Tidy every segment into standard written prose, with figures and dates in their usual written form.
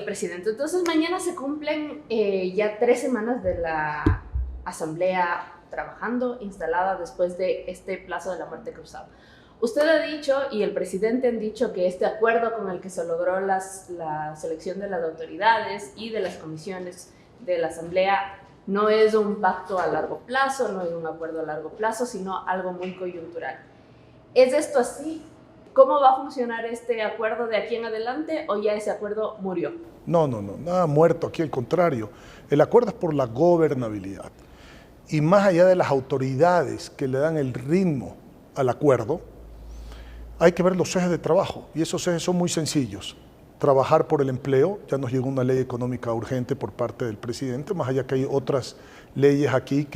Presidente, entonces mañana se cumplen ya 3 semanas de la Asamblea trabajando, instalada después de este plazo de la muerte cruzada. Usted ha dicho y el presidente han dicho que este acuerdo con el que se logró la selección de las autoridades y de las comisiones de la Asamblea no es un pacto a largo plazo, no es un acuerdo a largo plazo, sino algo muy coyuntural. ¿Es esto así? ¿Cómo va a funcionar este acuerdo de aquí en adelante o ya ese acuerdo murió? No, nada muerto, aquí al contrario. El acuerdo es por la gobernabilidad. Y más allá de las autoridades que le dan el ritmo al acuerdo, hay que ver los ejes de trabajo. Y esos ejes son muy sencillos. Trabajar por el empleo, ya nos llegó una ley económica urgente por parte del presidente, más allá que hay otras leyes aquí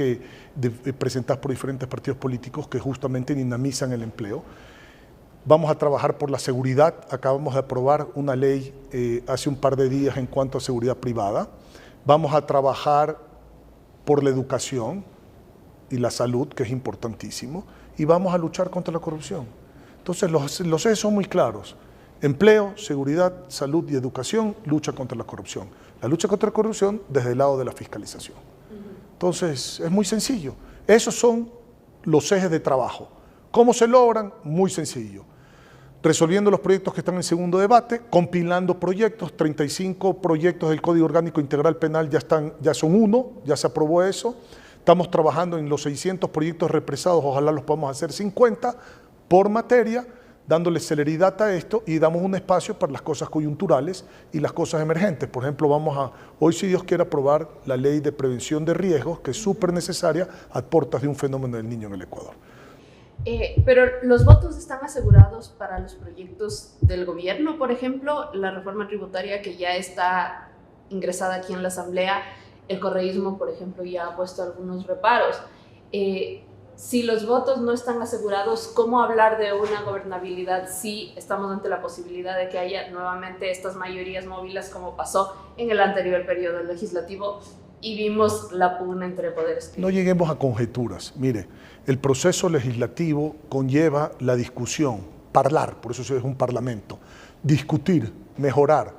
presentadas por diferentes partidos políticos que justamente dinamizan el empleo. Vamos a trabajar por la seguridad. Acabamos de aprobar una ley hace un par de días en cuanto a seguridad privada. Vamos a trabajar por la educación y la salud, que es importantísimo, y vamos a luchar contra la corrupción. Entonces los ejes son muy claros. Empleo, seguridad, salud y educación, lucha contra la corrupción. La lucha contra la corrupción desde el lado de la fiscalización. Entonces es muy sencillo. Esos son los ejes de trabajo. ¿Cómo se logran? Muy sencillo. Resolviendo los proyectos que están en segundo debate, compilando proyectos, 35 proyectos del Código Orgánico Integral Penal ya son uno, ya se aprobó eso. Estamos trabajando en los 600 proyectos represados, ojalá los podamos hacer 50 por materia, dándole celeridad a esto y damos un espacio para las cosas coyunturales y las cosas emergentes. Por ejemplo, hoy si Dios quiere aprobar la ley de prevención de riesgos, que es súper necesaria a puertas de un fenómeno del Niño en el Ecuador. Pero los votos están asegurados para los proyectos del gobierno, por ejemplo, la reforma tributaria que ya está ingresada aquí en la Asamblea, el correísmo, por ejemplo, ya ha puesto algunos reparos. Si los votos no están asegurados, ¿cómo hablar de una gobernabilidad si estamos ante la posibilidad de que haya nuevamente estas mayorías móviles como pasó en el anterior periodo legislativo y vimos la pugna entre poderes? No lleguemos a conjeturas. Mire, el proceso legislativo conlleva la discusión, hablar, por eso es un parlamento, discutir, mejorar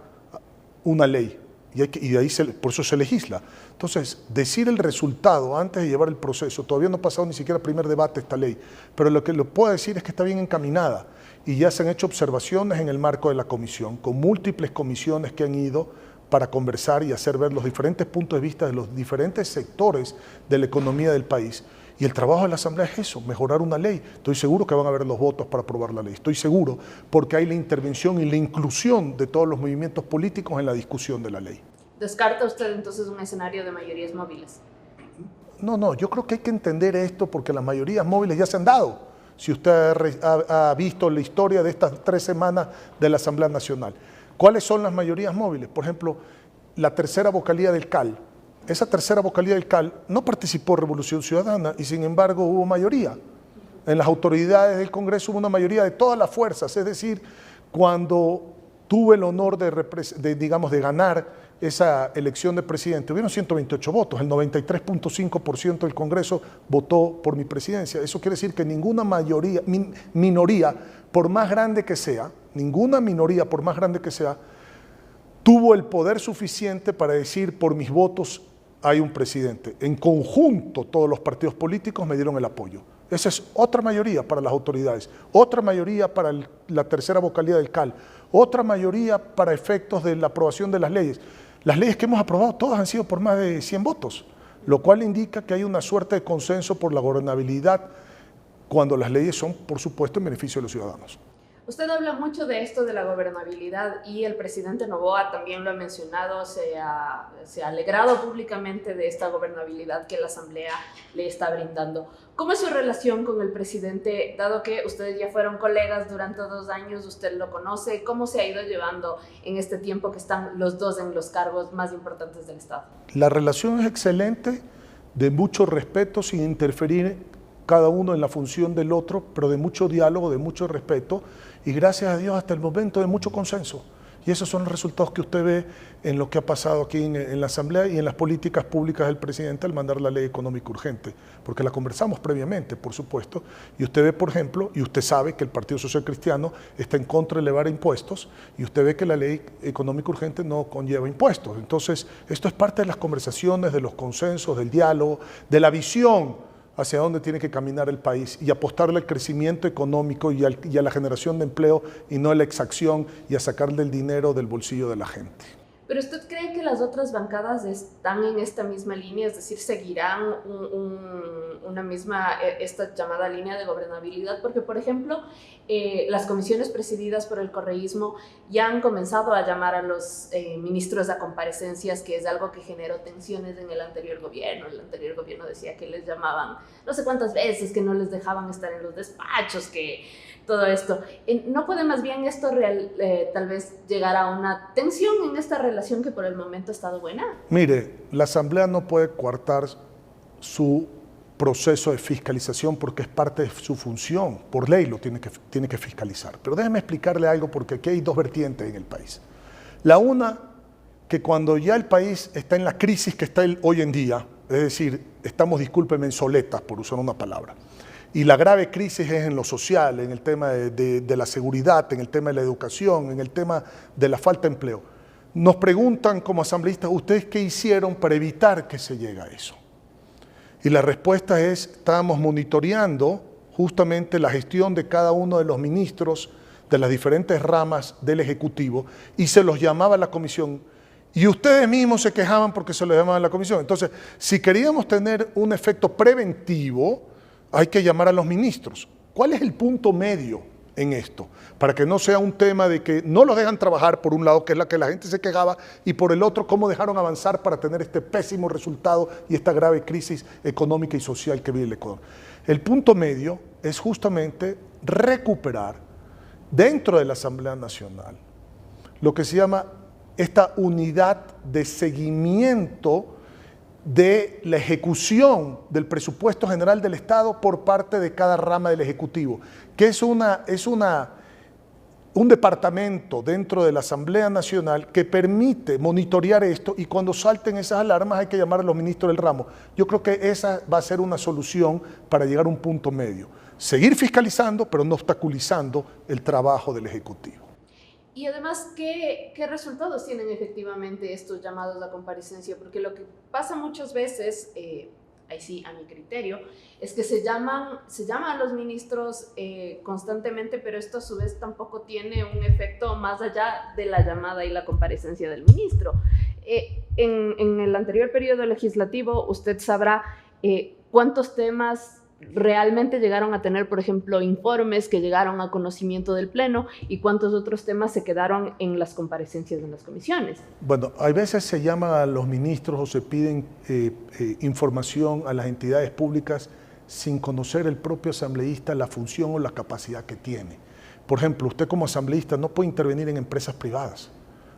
una ley, y de ahí por eso se legisla. Entonces, decir el resultado antes de llevar el proceso, todavía no ha pasado ni siquiera el primer debate esta ley, pero lo que le puedo decir es que está bien encaminada y ya se han hecho observaciones en el marco de la comisión, con múltiples comisiones que han ido para conversar y hacer ver los diferentes puntos de vista de los diferentes sectores de la economía del país. Y el trabajo de la Asamblea es eso, mejorar una ley. Estoy seguro que van a haber los votos para aprobar la ley. Estoy seguro porque hay la intervención y la inclusión de todos los movimientos políticos en la discusión de la ley. ¿Descarta usted entonces un escenario de mayorías móviles? No, yo creo que hay que entender esto porque las mayorías móviles ya se han dado. Si usted ha visto la historia de estas 3 semanas de la Asamblea Nacional. ¿Cuáles son las mayorías móviles? Por ejemplo, la tercera vocalía del CAL. Esa tercera vocalía del CAL no participó en Revolución Ciudadana y sin embargo hubo mayoría. En las autoridades del Congreso hubo una mayoría de todas las fuerzas, es decir, cuando tuve el honor de ganar esa elección de presidente, hubieron 128 votos, el 93.5% del Congreso votó por mi presidencia. Eso quiere decir que ninguna minoría, por más grande que sea, tuvo el poder suficiente para decir por mis votos hay un presidente. En conjunto todos los partidos políticos me dieron el apoyo. Esa es otra mayoría para las autoridades, otra mayoría para la tercera vocalía del CAL, otra mayoría para efectos de la aprobación de las leyes. Las leyes que hemos aprobado todas han sido por más de 100 votos, lo cual indica que hay una suerte de consenso por la gobernabilidad cuando las leyes son, por supuesto, en beneficio de los ciudadanos. Usted habla mucho de esto de la gobernabilidad y el presidente Noboa también lo ha mencionado, se ha alegrado públicamente de esta gobernabilidad que la Asamblea le está brindando. ¿Cómo es su relación con el presidente, dado que ustedes ya fueron colegas durante 2 años, usted lo conoce? ¿Cómo se ha ido llevando en este tiempo que están los dos en los cargos más importantes del Estado? La relación es excelente, de mucho respeto, sin interferir cada uno en la función del otro, pero de mucho diálogo, de mucho respeto y gracias a Dios hasta el momento de mucho consenso. Y esos son los resultados que usted ve en lo que ha pasado aquí en la Asamblea y en las políticas públicas del presidente al mandar la ley económica urgente, porque la conversamos previamente, por supuesto, y usted ve, por ejemplo, y usted sabe que el Partido Social Cristiano está en contra de elevar impuestos, y usted ve que la ley económica urgente no conlleva impuestos. Entonces, esto es parte de las conversaciones, de los consensos, del diálogo, de la visión hacia dónde tiene que caminar el país y apostarle al crecimiento económico y a la generación de empleo y no a la exacción y a sacarle el dinero del bolsillo de la gente. ¿Pero usted cree que las otras bancadas están en esta misma línea? Es decir, ¿seguirán una misma, esta llamada línea de gobernabilidad? Porque, por ejemplo, las comisiones presididas por el correísmo ya han comenzado a llamar a los ministros a comparecencias, que es algo que generó tensiones en el anterior gobierno. El anterior gobierno decía que les llamaban no sé cuántas veces, que no les dejaban estar en los despachos, que todo esto. ¿No puede más bien esto tal vez llegar a una tensión en esta relación que por el momento ha estado buena? Mire, la Asamblea no puede coartar su proceso de fiscalización porque es parte de su función. Por ley lo tiene que fiscalizar. Pero déjeme explicarle algo porque aquí hay dos vertientes en el país. La una, que cuando ya el país está en la crisis que está hoy en día, es decir, estamos, discúlpeme, en soletas, por usar una palabra, y la grave crisis es en lo social, en el tema de la seguridad, en el tema de la educación, en el tema de la falta de empleo. Nos preguntan como asambleístas, ¿ustedes qué hicieron para evitar que se llegue a eso? Y la respuesta es, estábamos monitoreando justamente la gestión de cada uno de los ministros de las diferentes ramas del Ejecutivo y se los llamaba a la comisión. Y ustedes mismos se quejaban porque se los llamaba a la comisión. Entonces, si queríamos tener un efecto preventivo, hay que llamar a los ministros. ¿Cuál es el punto medio en esto? Para que no sea un tema de que no los dejan trabajar, por un lado, que es la que la gente se quejaba, y por el otro, cómo dejaron avanzar para tener este pésimo resultado y esta grave crisis económica y social que vive el Ecuador. El punto medio es justamente recuperar dentro de la Asamblea Nacional lo que se llama esta unidad de seguimiento de la ejecución del presupuesto general del Estado por parte de cada rama del Ejecutivo, que es un departamento dentro de la Asamblea Nacional que permite monitorear esto y cuando salten esas alarmas hay que llamar a los ministros del ramo. Yo creo que esa va a ser una solución para llegar a un punto medio. Seguir fiscalizando, pero no obstaculizando el trabajo del Ejecutivo. Y además, ¿qué resultados tienen efectivamente estos llamados a comparecencia? Porque lo que pasa muchas veces, ahí sí, a mi criterio, es que se llama a los ministros constantemente, pero esto a su vez tampoco tiene un efecto más allá de la llamada y la comparecencia del ministro. En el anterior periodo legislativo, usted sabrá cuántos temas realmente llegaron a tener, por ejemplo, informes que llegaron a conocimiento del Pleno y cuántos otros temas se quedaron en las comparecencias en las comisiones. Bueno, hay veces se llama a los ministros o se piden información a las entidades públicas sin conocer el propio asambleísta la función o la capacidad que tiene. Por ejemplo, usted como asambleísta no puede intervenir en empresas privadas.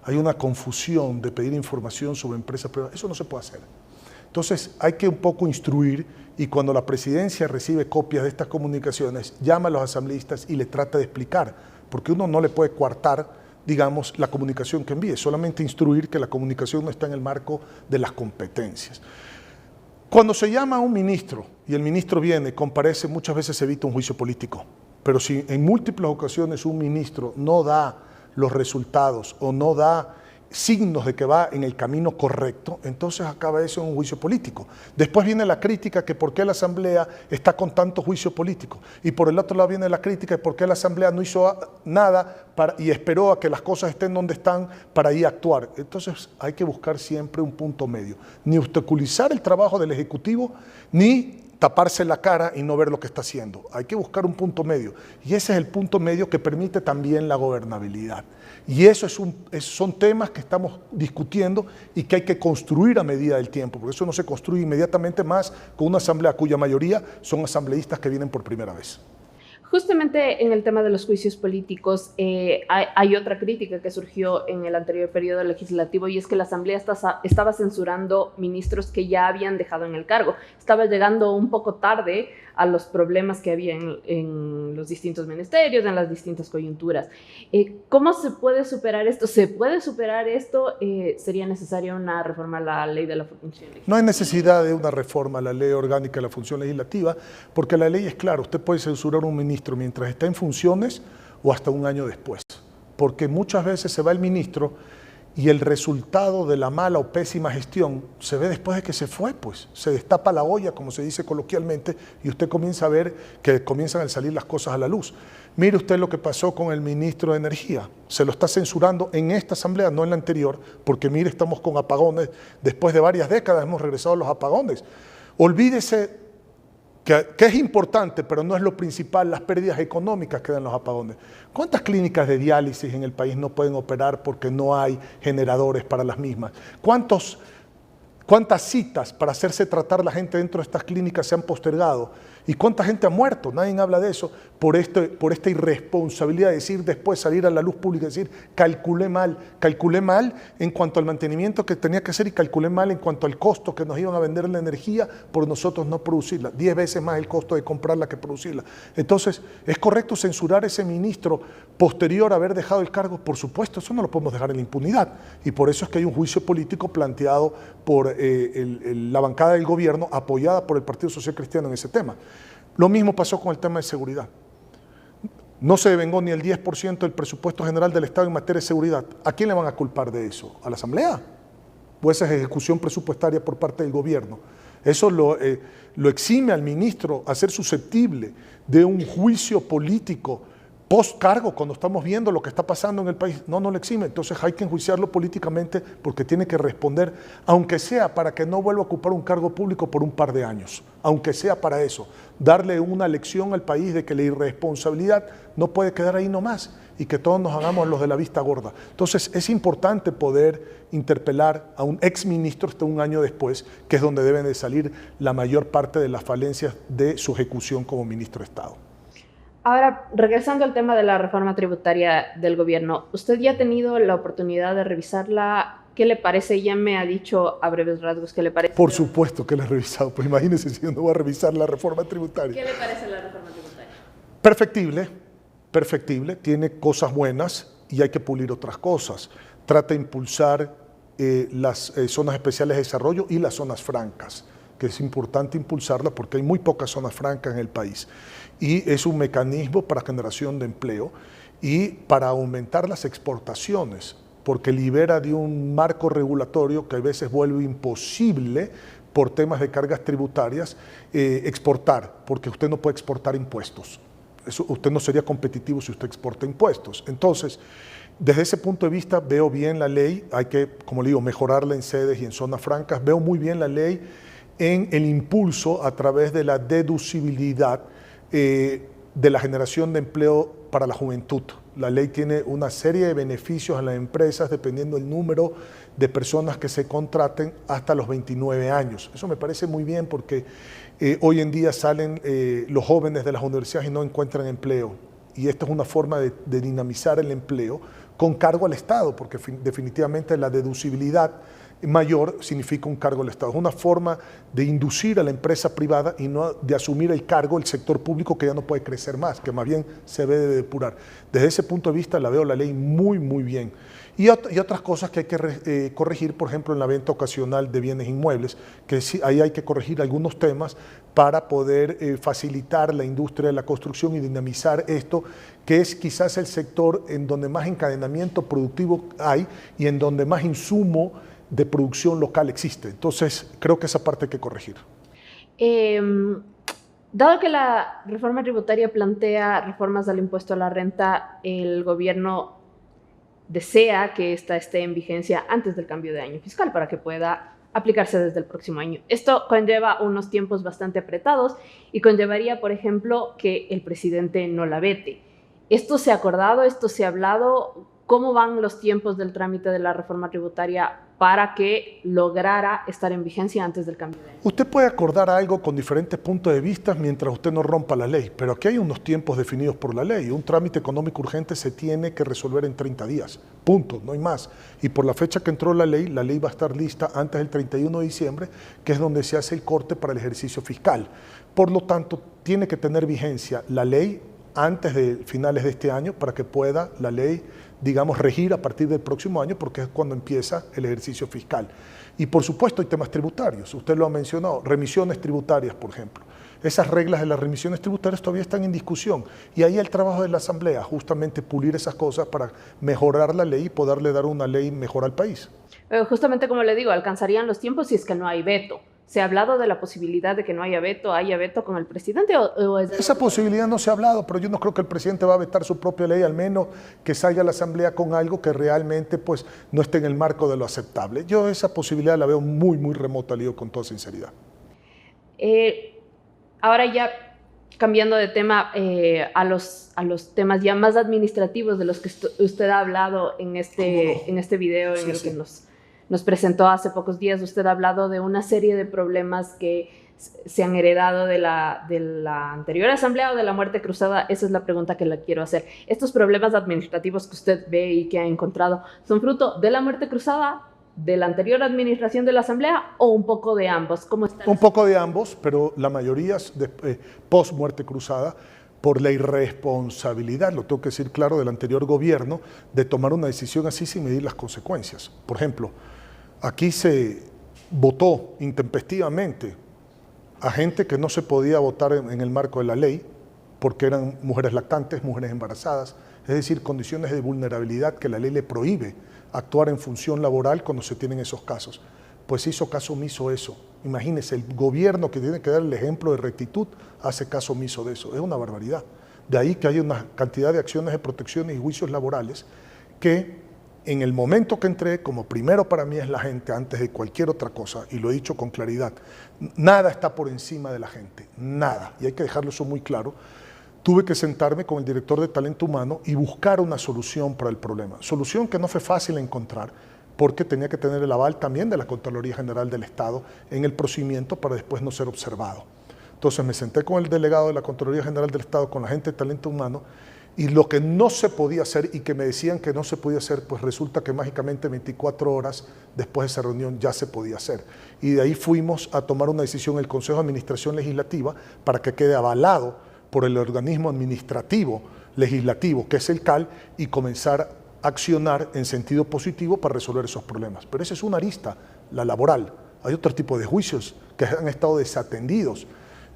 Hay una confusión de pedir información sobre empresas privadas. Eso no se puede hacer. Entonces hay que un poco instruir y cuando la presidencia recibe copias de estas comunicaciones, llama a los asambleístas y le trata de explicar, porque uno no le puede coartar, digamos, la comunicación que envíe, solamente instruir que la comunicación no está en el marco de las competencias. Cuando se llama a un ministro y el ministro viene, comparece, muchas veces se evita un juicio político, pero si en múltiples ocasiones un ministro no da los resultados o no da signos de que va en el camino correcto, entonces acaba eso en un juicio político. Después viene la crítica que por qué la Asamblea está con tanto juicio político. Y por el otro lado viene la crítica de por qué la Asamblea no hizo nada y esperó a que las cosas estén donde están para ahí actuar. Entonces hay que buscar siempre un punto medio. Ni obstaculizar el trabajo del Ejecutivo, ni taparse la cara y no ver lo que está haciendo. Hay que buscar un punto medio. Y ese es el punto medio que permite también la gobernabilidad. Y eso son temas que estamos discutiendo y que hay que construir a medida del tiempo, porque eso no se construye inmediatamente más con una asamblea cuya mayoría son asambleístas que vienen por primera vez. Justamente en el tema de los juicios políticos, hay otra crítica que surgió en el anterior periodo legislativo, y es que la Asamblea estaba censurando ministros que ya habían dejado en el cargo. Estaba llegando un poco tarde a los problemas que había en los distintos ministerios, en las distintas coyunturas. ¿Cómo se puede superar esto? ¿Se puede superar esto? ¿Sería necesaria una reforma a la ley de la función legislativa? No hay necesidad de una reforma a la ley orgánica de la función legislativa, porque la ley es clara. Usted puede censurar a un ministro mientras está en funciones o hasta un año después, porque muchas veces se va el ministro y el resultado de la mala o pésima gestión se ve después de que se fue, pues se destapa la olla, como se dice coloquialmente, y usted comienza a ver que comienzan a salir las cosas a la luz. Mire usted lo que pasó con el ministro de Energía, se lo está censurando en esta asamblea, no en la anterior, porque mire, estamos con apagones, después de varias décadas hemos regresado a los apagones. Olvídese que es importante, pero no es lo principal, las pérdidas económicas que dan los apagones. ¿Cuántas clínicas de diálisis en el país no pueden operar porque no hay generadores para las mismas? ¿Cuántas citas para hacerse tratar la gente dentro de estas clínicas se han postergado? ¿Y cuánta gente ha muerto? Nadie habla de eso por esta irresponsabilidad de decir después, salir a la luz pública y decir calculé mal en cuanto al mantenimiento que tenía que hacer y calculé mal en cuanto al costo que nos iban a vender la energía por nosotros no producirla, 10 veces más el costo de comprarla que producirla. Entonces, ¿es correcto censurar a ese ministro posterior a haber dejado el cargo? Por supuesto, eso no lo podemos dejar en la impunidad, y por eso es que hay un juicio político planteado por la bancada del gobierno apoyada por el Partido Social Cristiano en ese tema. Lo mismo pasó con el tema de seguridad. No se devengó ni el 10% del presupuesto general del Estado en materia de seguridad. ¿A quién le van a culpar de eso? ¿A la Asamblea? Pues esa es ejecución presupuestaria por parte del gobierno. Eso lo exime al ministro a ser susceptible de un juicio político post cargo cuando estamos viendo lo que está pasando en el país. No lo exime. Entonces hay que enjuiciarlo políticamente porque tiene que responder, aunque sea para que no vuelva a ocupar un cargo público por un par de años, aunque sea para eso, darle una lección al país de que la irresponsabilidad no puede quedar ahí nomás y que todos nos hagamos los de la vista gorda. Entonces es importante poder interpelar a un exministro hasta un año después, que es donde deben de salir la mayor parte de las falencias de su ejecución como ministro de Estado. Ahora, regresando al tema de la reforma tributaria del gobierno, ¿usted ya ha tenido la oportunidad de revisarla? ¿Qué le parece? Ya me ha dicho a breves rasgos qué le parece. Por supuesto que la he revisado, pues imagínese si yo no voy a revisar la reforma tributaria. ¿Qué le parece la reforma tributaria? Perfectible, tiene cosas buenas y hay que pulir otras cosas. Trata de impulsar las zonas especiales de desarrollo y las zonas francas, que es importante impulsarla porque hay muy pocas zonas francas en el país. Y es un mecanismo para generación de empleo y para aumentar las exportaciones, porque libera de un marco regulatorio que a veces vuelve imposible por temas de cargas tributarias exportar, porque usted no puede exportar impuestos. Usted no sería competitivo si usted exporta impuestos. Entonces, desde ese punto de vista veo bien la ley, hay que, como le digo, mejorarla en sedes y en zonas francas. Veo muy bien la ley en el impulso a través de la deducibilidad de la generación de empleo para la juventud. La ley tiene una serie de beneficios a las empresas dependiendo del número de personas que se contraten hasta los 29 años. Eso me parece muy bien porque hoy en día salen los jóvenes de las universidades y no encuentran empleo. Y esto es una forma de dinamizar el empleo con cargo al Estado, porque definitivamente la deducibilidad mayor significa un cargo al Estado. Es una forma de inducir a la empresa privada y no de asumir el cargo del sector público, que ya no puede crecer más, que más bien se debe de depurar. Desde ese punto de vista la veo la ley muy bien. Y otras cosas que hay que corregir, por ejemplo, en la venta ocasional de bienes inmuebles, que sí, ahí hay que corregir algunos temas para poder facilitar la industria de la construcción y dinamizar esto, que es quizás el sector en donde más encadenamiento productivo hay y en donde más insumo de producción local existe. Entonces, creo que esa parte hay que corregir. Dado que la reforma tributaria plantea reformas al impuesto a la renta, el gobierno desea que esta esté en vigencia antes del cambio de año fiscal para que pueda aplicarse desde el próximo año. Esto conlleva unos tiempos bastante apretados y conllevaría, por ejemplo, que el presidente no la vete. ¿Esto se ha acordado? ¿Esto se ha hablado? ¿cómo van los tiempos del trámite de la reforma tributaria para que lograra estar en vigencia antes del cambio de año? Usted puede acordar algo con diferentes puntos de vista mientras usted no rompa la ley, pero aquí hay unos tiempos definidos por la ley. Un trámite económico urgente se tiene que resolver en 30 días, punto, no hay más. Y por la fecha que entró la ley va a estar lista antes del 31 de diciembre, que es donde se hace el corte para el ejercicio fiscal. Por lo tanto, tiene que tener vigencia la ley antes de finales de este año para que pueda la ley, digamos, regir a partir del próximo año, porque es cuando empieza el ejercicio fiscal. Y por supuesto hay temas tributarios, usted lo ha mencionado, remisiones tributarias, por ejemplo. Esas reglas de las remisiones tributarias todavía están en discusión y ahí el trabajo de la Asamblea, justamente pulir esas cosas para mejorar la ley y poderle dar una ley mejor al país. Justamente como le digo, alcanzarían los tiempos si es que no hay veto. ¿Se ha hablado de la posibilidad de que no haya veto con el presidente? Esa posibilidad no se ha hablado, pero yo no creo que el presidente va a vetar su propia ley, al menos que salga a la Asamblea con algo que realmente pues, no esté en el marco de lo aceptable. Yo esa posibilidad la veo muy, muy remota, le digo con toda sinceridad. Ahora ya cambiando de tema a los temas ya más administrativos de los que usted ha hablado en este video en el que nos presentó hace pocos días. Usted ha hablado de una serie de problemas que se han heredado de la anterior asamblea o de la muerte cruzada. Esa es la pregunta que le quiero hacer. ¿Estos problemas administrativos que usted ve y que ha encontrado son fruto de la muerte cruzada, de la anterior administración de la asamblea o un poco de ambos? ¿Cómo está? Un poco de ambos, pero la mayoría es post muerte cruzada, por la irresponsabilidad, lo tengo que decir claro, del anterior gobierno de tomar una decisión así sin medir las consecuencias. Por ejemplo, aquí se votó intempestivamente a gente que no se podía votar en el marco de la ley porque eran mujeres lactantes, mujeres embarazadas, es decir, condiciones de vulnerabilidad que la ley le prohíbe actuar en función laboral cuando se tienen esos casos. Pues hizo caso omiso eso. Imagínense, el gobierno que tiene que dar el ejemplo de rectitud hace caso omiso de eso. Es una barbaridad. De ahí que hay una cantidad de acciones de protección y juicios laborales que en el momento que entré, como primero para mí es la gente antes de cualquier otra cosa, y lo he dicho con claridad, nada está por encima de la gente, nada. Y hay que dejarlo eso muy claro. Tuve que sentarme con el director de talento humano y buscar una solución para el problema. Solución que no fue fácil encontrar, porque tenía que tener el aval también de la Contraloría General del Estado en el procedimiento para después no ser observado. Entonces me senté con el delegado de la Contraloría General del Estado, con la gente de talento humano, y lo que no se podía hacer y que me decían que no se podía hacer, pues resulta que mágicamente 24 horas después de esa reunión ya se podía hacer. Y de ahí fuimos a tomar una decisión en el Consejo de Administración Legislativa para que quede avalado por el organismo administrativo legislativo, que es el CAL, y comenzar accionar en sentido positivo para resolver esos problemas. Pero esa es una arista, la laboral. Hay otro tipo de juicios que han estado desatendidos,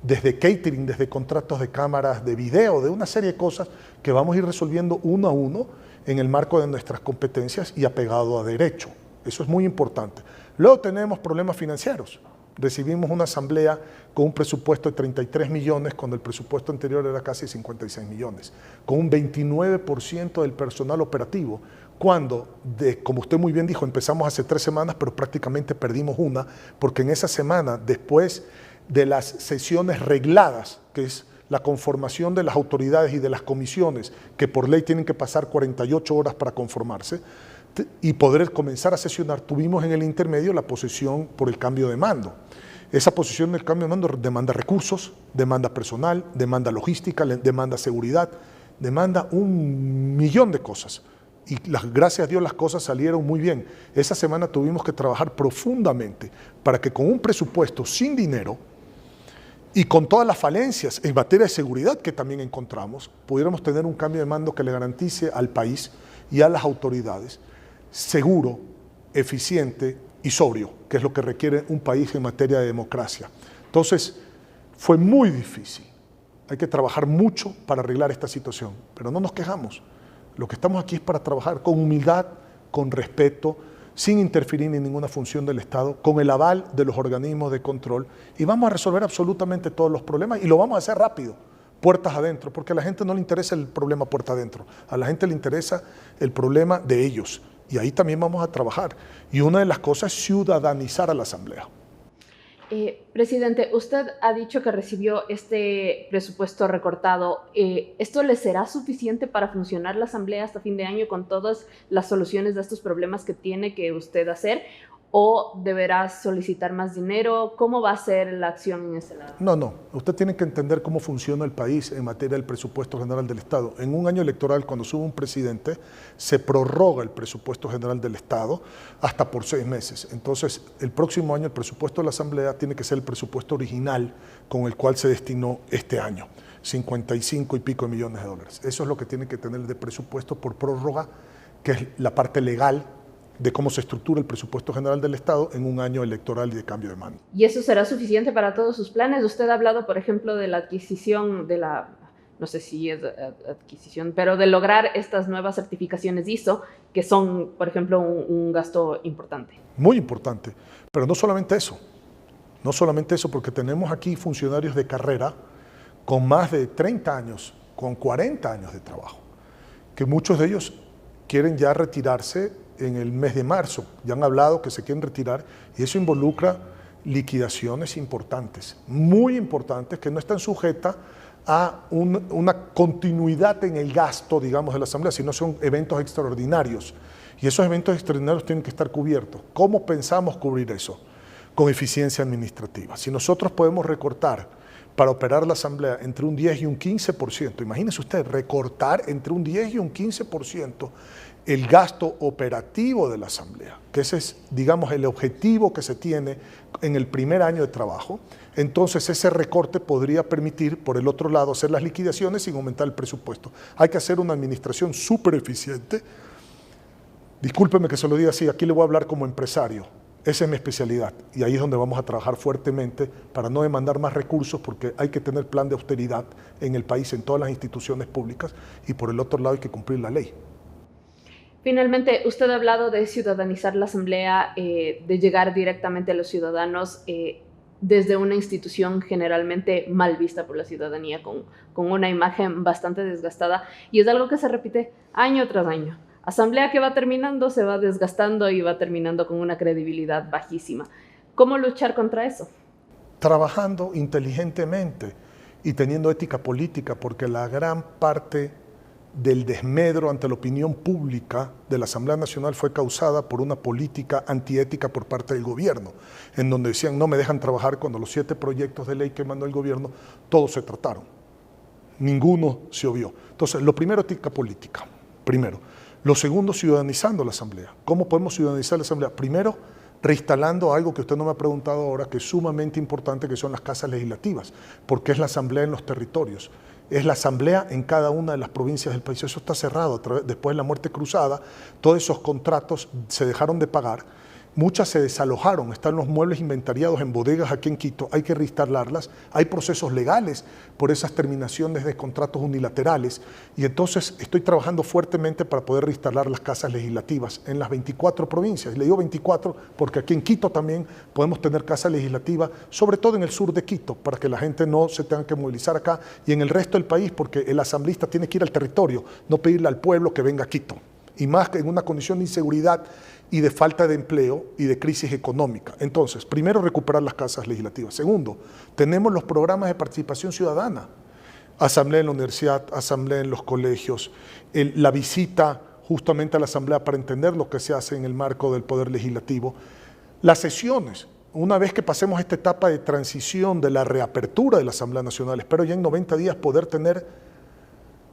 desde catering, desde contratos de cámaras de video, de una serie de cosas que vamos a ir resolviendo uno a uno en el marco de nuestras competencias y apegado a derecho. Eso es muy importante. Luego tenemos problemas financieros. Recibimos una asamblea con un presupuesto de 33 millones, cuando el presupuesto anterior era casi 56 millones, con un 29% del personal operativo, cuando, como usted muy bien dijo, empezamos hace 3 semanas, pero prácticamente perdimos una, porque en esa semana, después de las sesiones regladas, que es la conformación de las autoridades y de las comisiones, que por ley tienen que pasar 48 horas para conformarse, y poder comenzar a sesionar, tuvimos en el intermedio la posesión por el cambio de mando. Esa posesión del cambio de mando demanda recursos, demanda personal, demanda logística, demanda seguridad, demanda un millón de cosas. Y gracias a Dios las cosas salieron muy bien. Esa semana tuvimos que trabajar profundamente para que con un presupuesto sin dinero y con todas las falencias en materia de seguridad que también encontramos, pudiéramos tener un cambio de mando que le garantice al país y a las autoridades seguro, eficiente y sobrio, que es lo que requiere un país en materia de democracia. Entonces, fue muy difícil. Hay que trabajar mucho para arreglar esta situación, pero no nos quejamos. Lo que estamos aquí es para trabajar con humildad, con respeto, sin interferir en ninguna función del Estado, con el aval de los organismos de control, y vamos a resolver absolutamente todos los problemas y lo vamos a hacer rápido, puertas adentro, porque a la gente no le interesa el problema puerta adentro, a la gente le interesa el problema de ellos. Y ahí también vamos a trabajar. Y una de las cosas es ciudadanizar a la Asamblea. Presidente, usted ha dicho que recibió este presupuesto recortado. ¿Esto le será suficiente para funcionar la Asamblea hasta fin de año con todas las soluciones de estos problemas que tiene que usted hacer? ¿O deberá solicitar más dinero? ¿Cómo va a ser la acción en ese lado? No. Usted tiene que entender cómo funciona el país en materia del presupuesto general del Estado. En un año electoral, cuando sube un presidente, se prorroga el presupuesto general del Estado hasta por 6 meses. Entonces, el próximo año el presupuesto de la Asamblea tiene que ser el presupuesto original con el cual se destinó este año, 55 y pico de millones de dólares. Eso es lo que tiene que tener de presupuesto por prórroga, que es la parte legal de cómo se estructura el presupuesto general del Estado en un año electoral y de cambio de mando. ¿Y eso será suficiente para todos sus planes? Usted ha hablado, por ejemplo, de la adquisición de no sé si es adquisición, pero de lograr estas nuevas certificaciones ISO, que son, por ejemplo, un gasto importante. Muy importante, pero no solamente eso, porque tenemos aquí funcionarios de carrera con más de 30 años, con 40 años de trabajo, que muchos de ellos quieren ya retirarse en el mes de marzo, ya han hablado que se quieren retirar y eso involucra liquidaciones importantes, muy importantes, que no están sujetas a una continuidad en el gasto, digamos, de la Asamblea, sino son eventos extraordinarios y esos eventos extraordinarios tienen que estar cubiertos. ¿Cómo pensamos cubrir eso? Con eficiencia administrativa. Si nosotros podemos recortar para operar la Asamblea entre un 10 y un 15%, imagínese usted, recortar entre un 10 y un 15% el gasto operativo de la Asamblea, que ese es, digamos, el objetivo que se tiene en el primer año de trabajo. Entonces ese recorte podría permitir, por el otro lado, hacer las liquidaciones sin aumentar el presupuesto. Hay que hacer una administración súper eficiente. Discúlpeme que se lo diga así, aquí le voy a hablar como empresario. Esa es mi especialidad y ahí es donde vamos a trabajar fuertemente para no demandar más recursos, porque hay que tener plan de austeridad en el país, en todas las instituciones públicas, y por el otro lado hay que cumplir la ley. Finalmente, usted ha hablado de ciudadanizar la Asamblea, de llegar directamente a los ciudadanos desde una institución generalmente mal vista por la ciudadanía, con una imagen bastante desgastada, y es algo que se repite año tras año. Asamblea que va terminando, se va desgastando y va terminando con una credibilidad bajísima. ¿Cómo luchar contra eso? Trabajando inteligentemente y teniendo ética política, porque la gran parte del desmedro ante la opinión pública de la Asamblea Nacional fue causada por una política antiética por parte del gobierno, en donde decían no me dejan trabajar cuando los 7 proyectos de ley que mandó el gobierno, todos se trataron. Ninguno se obvió. Entonces, lo primero, ética política, primero. Lo segundo, ciudadanizando la Asamblea. ¿Cómo podemos ciudadanizar la Asamblea? Primero, reinstalando algo que usted no me ha preguntado ahora, que es sumamente importante, que son las casas legislativas, porque es la Asamblea en los territorios. Es la Asamblea en cada una de las provincias del país. Eso está cerrado. Después de la muerte cruzada, todos esos contratos se dejaron de pagar. Muchas se desalojaron, están los muebles inventariados en bodegas aquí en Quito, hay que reinstalarlas, hay procesos legales por esas terminaciones de contratos unilaterales y entonces estoy trabajando fuertemente para poder reinstalar las casas legislativas en las 24 provincias. Y le digo 24 porque aquí en Quito también podemos tener casa legislativa, sobre todo en el sur de Quito, para que la gente no se tenga que movilizar acá, y en el resto del país porque el asambleísta tiene que ir al territorio, no pedirle al pueblo que venga a Quito. Y más que en una condición de inseguridad y de falta de empleo y de crisis económica. Entonces, primero, recuperar las casas legislativas. Segundo, tenemos los programas de participación ciudadana, asamblea en la universidad, asamblea en los colegios, la visita justamente a la asamblea para entender lo que se hace en el marco del poder legislativo, las sesiones. Una vez que pasemos esta etapa de transición de la reapertura de la Asamblea Nacional, espero ya en 90 días poder tener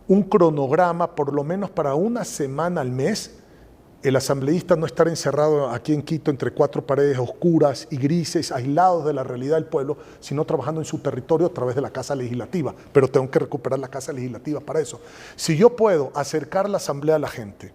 un cronograma, por lo menos para una semana al mes, el asambleísta no estar encerrado aquí en Quito entre 4 paredes oscuras y grises, aislados de la realidad del pueblo, sino trabajando en su territorio a través de la Casa Legislativa. Pero tengo que recuperar la Casa Legislativa para eso. Si yo puedo acercar la asamblea a la gente,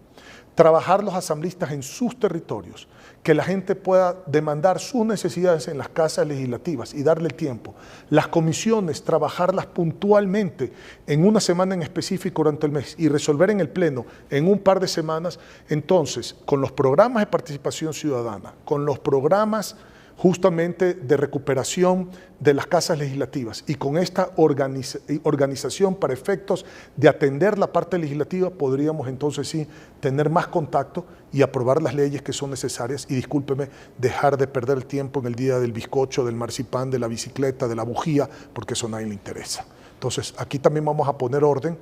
trabajar los asambleístas en sus territorios, que la gente pueda demandar sus necesidades en las casas legislativas y darle tiempo. Las comisiones, trabajarlas puntualmente en una semana en específico durante el mes y resolver en el pleno en un par de semanas. Entonces, con los programas de participación ciudadana, con los programas justamente de recuperación de las casas legislativas, y con esta organización para efectos de atender la parte legislativa podríamos entonces sí tener más contacto y aprobar las leyes que son necesarias y, discúlpeme, dejar de perder el tiempo en el día del bizcocho, del marcipán, de la bicicleta, de la bujía, porque eso a nadie le interesa. Entonces aquí también vamos a poner orden,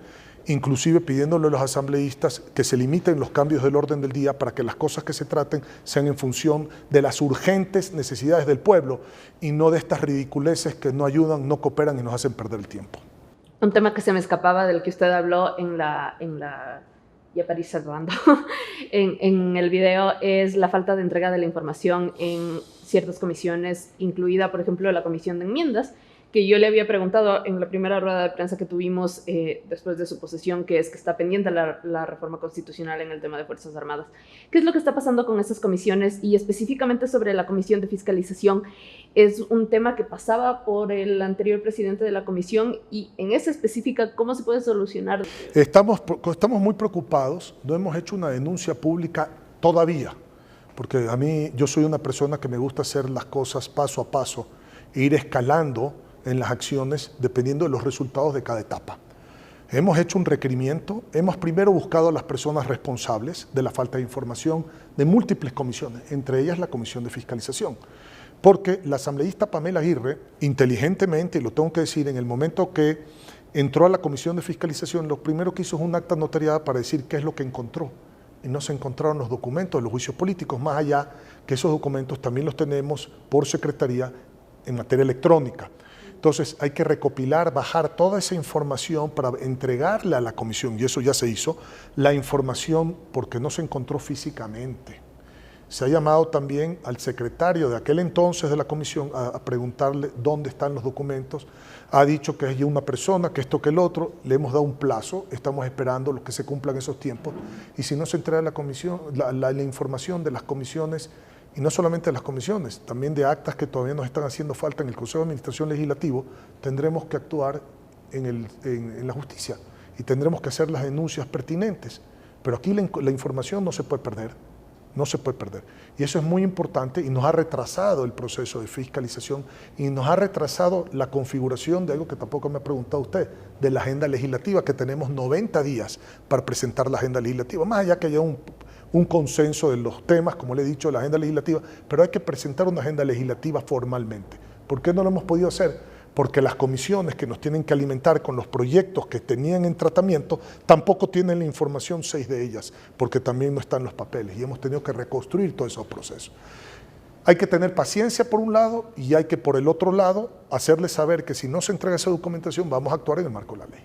inclusive pidiéndole a los asambleístas que se limiten los cambios del orden del día para que las cosas que se traten sean en función de las urgentes necesidades del pueblo y no de estas ridiculeces que no ayudan, no cooperan y nos hacen perder el tiempo. Un tema que se me escapaba del que usted habló ya para ir cerrando, en el video, es la falta de entrega de la información en ciertas comisiones, incluida, por ejemplo, la comisión de enmiendas, que yo le había preguntado en la primera rueda de prensa que tuvimos después de su posesión, que es que está pendiente la reforma constitucional en el tema de Fuerzas Armadas. ¿Qué es lo que está pasando con estas comisiones? Y específicamente sobre la comisión de fiscalización, es un tema que pasaba por el anterior presidente de la comisión, y en esa específica, ¿cómo se puede solucionar? Estamos muy preocupados, no hemos hecho una denuncia pública todavía, porque a mí, yo soy una persona que me gusta hacer las cosas paso a paso e ir escalando en las acciones dependiendo de los resultados de cada etapa. Hemos hecho un requerimiento, hemos primero buscado a las personas responsables de la falta de información de múltiples comisiones, entre ellas la Comisión de Fiscalización, porque la asambleísta Pamela Aguirre, inteligentemente, y lo tengo que decir, en el momento que entró a la Comisión de Fiscalización, lo primero que hizo es un acta notariada para decir qué es lo que encontró, y no se encontraron los documentos de los juicios políticos, más allá que esos documentos también los tenemos por secretaría en materia electrónica. Entonces hay que recopilar, bajar toda esa información para entregarle a la comisión, y eso ya se hizo, la información porque no se encontró físicamente. Se ha llamado también al secretario de aquel entonces de la comisión a preguntarle dónde están los documentos. Ha dicho que hay una persona, que esto, que el otro. Le hemos dado un plazo, estamos esperando los que se cumplan esos tiempos. Y si no se entrega la comisión, la información de las comisiones, y no solamente de las comisiones, también de actas que todavía nos están haciendo falta en el Consejo de Administración Legislativo, tendremos que actuar en la justicia y tendremos que hacer las denuncias pertinentes. Pero aquí la información no se puede perder, no se puede perder. Y eso es muy importante y nos ha retrasado el proceso de fiscalización y nos ha retrasado la configuración de algo que tampoco me ha preguntado usted, de la agenda legislativa, que tenemos 90 días para presentar la agenda legislativa, más allá que haya un consenso de los temas, como le he dicho, de la agenda legislativa, pero hay que presentar una agenda legislativa formalmente. ¿Por qué no lo hemos podido hacer? Porque las comisiones que nos tienen que alimentar con los proyectos que tenían en tratamiento tampoco tienen la información, 6 de ellas, porque también no están los papeles y hemos tenido que reconstruir todos esos procesos. Hay que tener paciencia por un lado y hay que por el otro lado hacerles saber que si no se entrega esa documentación vamos a actuar en el marco de la ley.